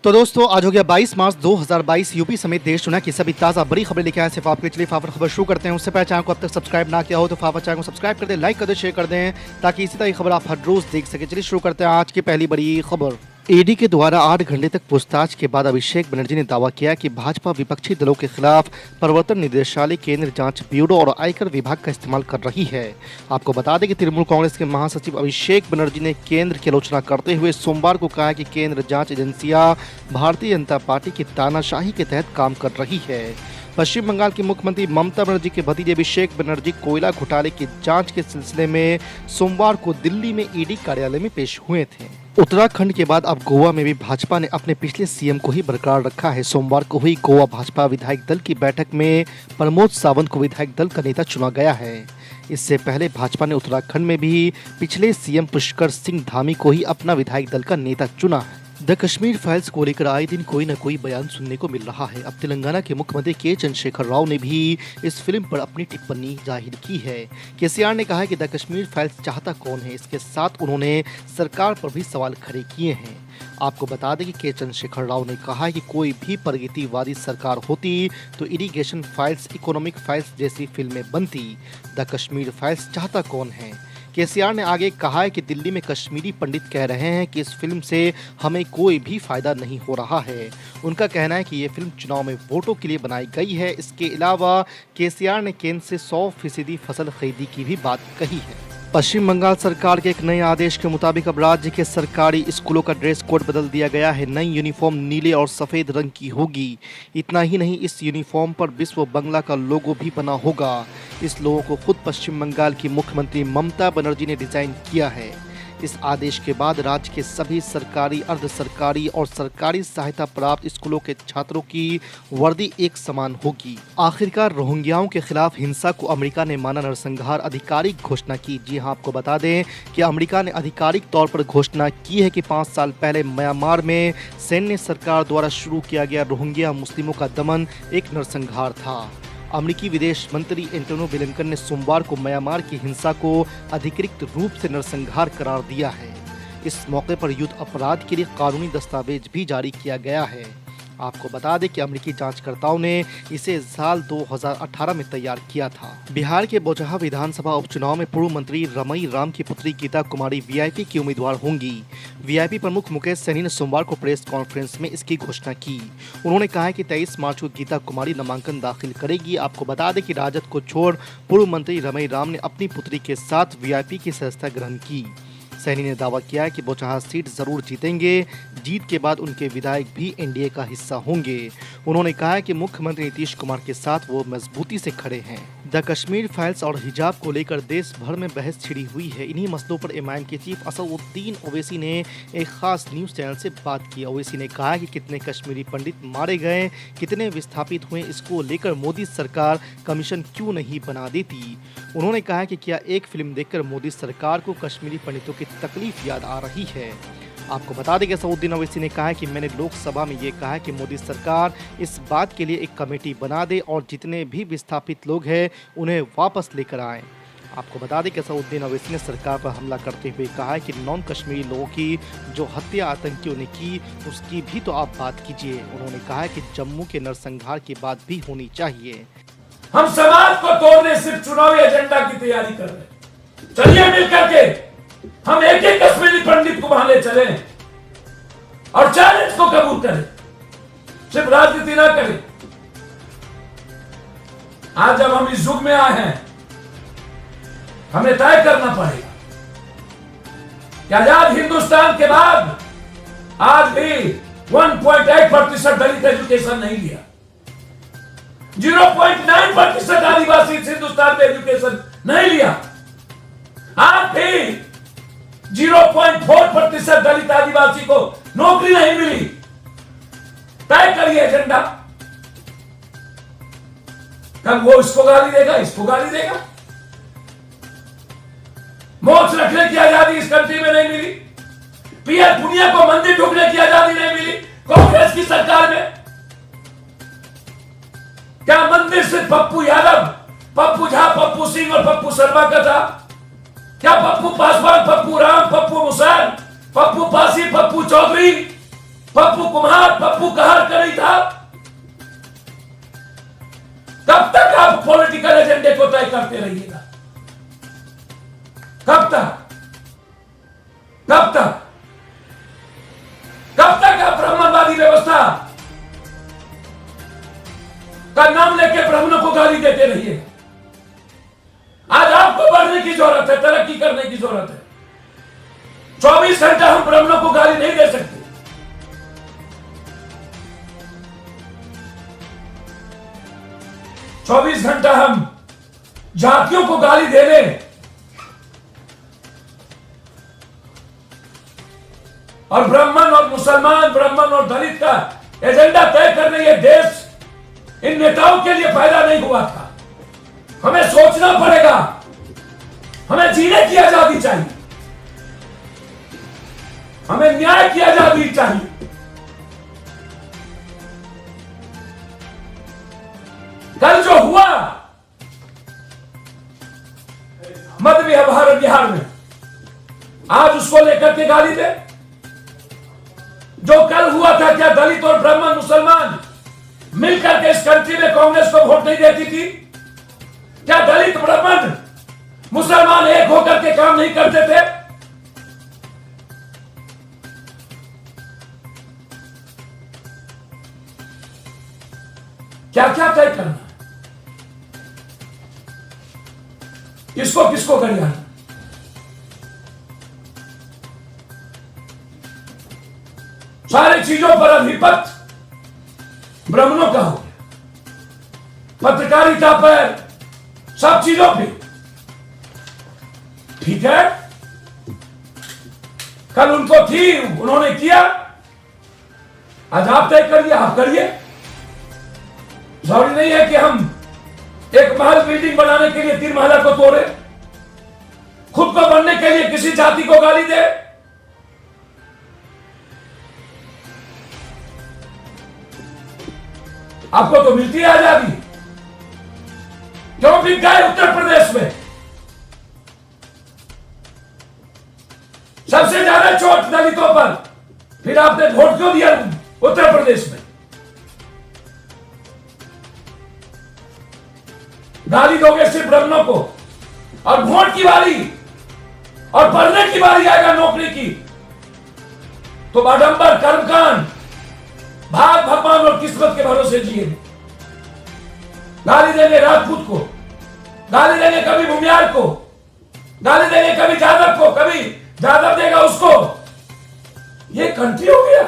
तो दोस्तों आज हो गया 22 मार्च 2022। यूपी समेत देश दुनिया की सभी ताज़ा बड़ी खबरें लेके आए सिर्फ आपके। चलिए फटाफट खबर शुरू करते हैं। उससे पहले चैनल को अब तक सब्सक्राइब ना किया हो तो फटाफट चैनल को सब्सक्राइब कर दें, लाइक कर दें, शेयर कर दें ताकि इसी तरह की खबर आप हर रोज देख सकें। चलिए शुरू करते हैं आज की पहली बड़ी खबर। ईडी के द्वारा 8 घंटे तक पूछताछ के बाद अभिषेक बनर्जी ने दावा किया कि भाजपा विपक्षी दलों के खिलाफ प्रवर्तन निदेशालय, केंद्र जांच ब्यूरो और आयकर विभाग का इस्तेमाल कर रही है। आपको बता दें कि तृणमूल कांग्रेस के महासचिव अभिषेक बनर्जी ने केंद्र की आलोचना करते हुए सोमवार को कहा कि केंद्र जांच एजेंसियां भारतीय जनता पार्टी की तानाशाही के तहत काम कर रही है। पश्चिम बंगाल की मुख्यमंत्री ममता बनर्जी के भतीजे अभिषेक बनर्जी कोयला घोटाले की जांच के सिलसिले में सोमवार को दिल्ली में ईडी कार्यालय में पेश हुए थे। उत्तराखंड के बाद अब गोवा में भी भाजपा ने अपने पिछले सीएम को ही बरकरार रखा है। सोमवार को हुई गोवा भाजपा विधायक दल की बैठक में प्रमोद सावंत को विधायक दल का नेता चुना गया है। इससे पहले भाजपा ने उत्तराखंड में भी पिछले सीएम पुष्कर सिंह धामी को ही अपना विधायक दल का नेता चुना है। द कश्मीर फाइल्स को लेकर आए दिन कोई न कोई बयान सुनने को मिल रहा है। अब तेलंगाना के मुख्यमंत्री के चंद्रशेखर राव ने भी इस फिल्म पर अपनी टिप्पणी जाहिर की है। केसीआर ने कहा है कि द कश्मीर फाइल्स चाहता कौन है। इसके साथ उन्होंने सरकार पर भी सवाल खड़े किए हैं। आपको बता दें कि के चंद्रशेखर राव ने कहा है कि कोई भी प्रगतिवादी सरकार होती तो इरिगेशन फाइल्स, इकोनॉमिक फाइल्स जैसी फिल्में बनती। द कश्मीर फाइल्स चाहता कौन है। केसीआर ने आगे कहा है कि दिल्ली में कश्मीरी पंडित कह रहे हैं कि इस फिल्म से हमें कोई भी फायदा नहीं हो रहा है। उनका कहना है कि ये फिल्म चुनाव में वोटों के लिए बनाई गई है। इसके अलावा केसीआर ने केंद्र से 100% फसल खरीदी की भी बात कही है। पश्चिम बंगाल सरकार के एक नए आदेश के मुताबिक अब राज्य के सरकारी स्कूलों का ड्रेस कोड बदल दिया गया है। नई यूनिफॉर्म नीले और सफ़ेद रंग की होगी। इतना ही नहीं, इस यूनिफॉर्म पर विश्व बंगला का लोगो भी बना होगा। इस लोगो को खुद पश्चिम बंगाल की मुख्यमंत्री ममता बनर्जी ने डिजाइन किया है। इस आदेश के बाद राज्य के सभी सरकारी, अर्ध सरकारी और सरकारी सहायता प्राप्त स्कूलों के छात्रों की वर्दी एक समान होगी। आखिरकार रोहिंग्याओं के खिलाफ हिंसा को अमेरिका ने माना नरसंहार, आधिकारिक घोषणा की। जी हां, आपको बता दें कि अमेरिका ने आधिकारिक तौर पर घोषणा की है कि 5 साल पहले म्यांमार में सैन्य सरकार द्वारा शुरू किया गया रोहिंग्या मुस्लिमों का दमन एक नरसंहार था। अमेरिकी विदेश मंत्री एंटोनी ब्लिंकन ने सोमवार को म्यांमार की हिंसा को अधिकृत रूप से नरसंहार करार दिया है। इस मौके पर युद्ध अपराध के लिए कानूनी दस्तावेज भी जारी किया गया है। आपको बता दें कि अमेरिकी जांचकर्ताओं ने इसे साल 2018 में तैयार किया था। बिहार के बोचहा विधानसभा उपचुनाव में पूर्व मंत्री रमई राम की पुत्री गीता कुमारी वीआईपी की उम्मीदवार होंगी। वीआईपी प्रमुख मुकेश सैनी ने सोमवार को प्रेस कॉन्फ्रेंस में इसकी घोषणा की। उन्होंने कहा कि 23 मार्च को गीता कुमारी नामांकन दाखिल करेगी। आपको बता दें कि राजद को छोड़ पूर्व मंत्री रमई राम ने अपनी पुत्री के साथ वीआईपी की सदस्यता ग्रहण की। सैनी ने दावा किया है कि बोचहा सीट जरूर जीतेंगे। जीत के बाद उनके विधायक भी एनडीए का हिस्सा होंगे। उन्होंने कहा है कि मुख्यमंत्री नीतीश कुमार के साथ वो मजबूती से खड़े हैं। द कश्मीर फाइल्स और हिजाब को लेकर देश भर में बहस छिड़ी हुई है। इन्हीं मसलों पर एमआईएम के चीफ असदुद्दीन ओवैसी ने एक खास न्यूज चैनल से बात की। ओवैसी ने कहा कि कितने कश्मीरी पंडित मारे गए, कितने विस्थापित हुए, इसको लेकर मोदी सरकार कमीशन क्यों नहीं बना देती। उन्होंने कहा कि क्या एक फिल्म देखकर मोदी सरकार को कश्मीरी पंडितों की तकलीफ याद आ रही है। आपको बता दें कि असदुद्दीन ओवैसी ने कहा है कि मैंने लोकसभा में ये कहा है कि मोदी सरकार इस बात के लिए एक कमेटी बना दे और जितने भी विस्थापित लोग हैं उन्हें वापस लेकर आएं। आपको बता दें कि असदुद्दीन ओवैसी ने सरकार पर हमला करते हुए कहा है कि नॉन कश्मीरी लोगों की जो हत्या आतंकियों ने की उसकी भी तो आप बात कीजिए। उन्होंने कहा है कि जम्मू के नरसंहार की बात भी होनी चाहिए। हम समाज को तोड़ने सिर्फ चुनावी एजेंडा की तैयारी कर रहे हैं। चलिए मिलकर के हम एक एक कश्मीरी पंडित को वहां ले चले और चैलेंज को कबूल करें, सिर्फ राजनीति ना करें। आज जब हम इस युग में आए हैं, हमें तय करना पड़ेगा कि आजाद हिंदुस्तान के बाद आज भी 1.8% दलित एजुकेशन नहीं लिया, 0.9% आदिवासी इस हिंदुस्तान में एजुकेशन नहीं लिया। आज भी 0.4% दलित आदिवासी को नौकरी नहीं मिली। तय करिए एजेंडा। कब वो इसको गाली देगा, इसको गाली देगा। मोक्ष रखने की आजादी इस कंट्री में नहीं मिली। पीएम पुनिया को मंदिर ढूंढने की आजादी नहीं मिली कांग्रेस की सरकार में। क्या मंदिर सिर्फ पप्पू यादव, पप्पू झा, पप्पू सिंह और पप्पू शर्मा का था? क्या पप्पू पासवान, पप्पू राम, पप्पू मुसैन, पप्पू पासी, पप्पू चौधरी पप्पू कुम्हार, पप्पू कहार कर रही था। कब तक आप पॉलिटिकल एजेंडे को तय करते रहिएगा? कब तक? कब तक? कब तक आप ब्राह्मणवादी व्यवस्था का नाम लेके ब्राह्मणों को गाली देते रहिएगा? आज आपको बढ़ने की जरूरत है, तरक्की करने की जरूरत है। 24 घंटा हम ब्राह्मणों को गाली नहीं दे सकते। चौबीस घंटा हम जातियों को गाली दे रहे हैं और ब्राह्मण और मुसलमान, ब्राह्मण और दलित का एजेंडा तय करने ये देश इन नेताओं के लिए पैदा नहीं हुआ था। हमें सोचना पड़ेगा, हमें जीने की आजादी चाहिए, हमें न्याय की आजादी चाहिए। कल जो हुआ मध्य भारत बिहार में, आज उसको लेकर के गाली दे। जो कल हुआ था, क्या दलित और ब्राह्मण मुसलमान मिलकर के इस कंट्री में कांग्रेस को वोट नहीं देती थी? क्या दलित ब्राह्मण मुसलमान एक होकर के काम नहीं करते थे? क्या क्या तय करना, किसको किसको गरियाना? सारी चीजों पर आधिपत्य ब्राह्मणों का हो गया, पत्रकारिता पर, सब चीजों पे। ठीक है, कल उनको थी, उन्होंने किया, आज आप तय करिए, आप करिए। जरूरी नहीं है कि हम एक महल बिल्डिंग बनाने के लिए 3 महला को तोड़े, खुद को बनने के लिए किसी जाति को गाली दे। आपको तो मिलती है आजादी, क्यों बिक गए उत्तर प्रदेश में? सबसे ज्यादा चोट दलितों पर, फिर आपने वोट क्यों दिया उत्तर प्रदेश में? गाली दोगे सिर्फ ब्राह्मणों को, और वोट की बारी और पढ़ने की बारी आएगा नौकरी की तो आडंबर, कर्मकांड, भाग भगवान और किस्मत के भरोसे जिए। गाली देंगे राजपूत को, गाली देंगे कभी भूमियार को, गाली देंगे कभी जादव को, कभी जादव देगा उसको। ये कंट्री हो गया।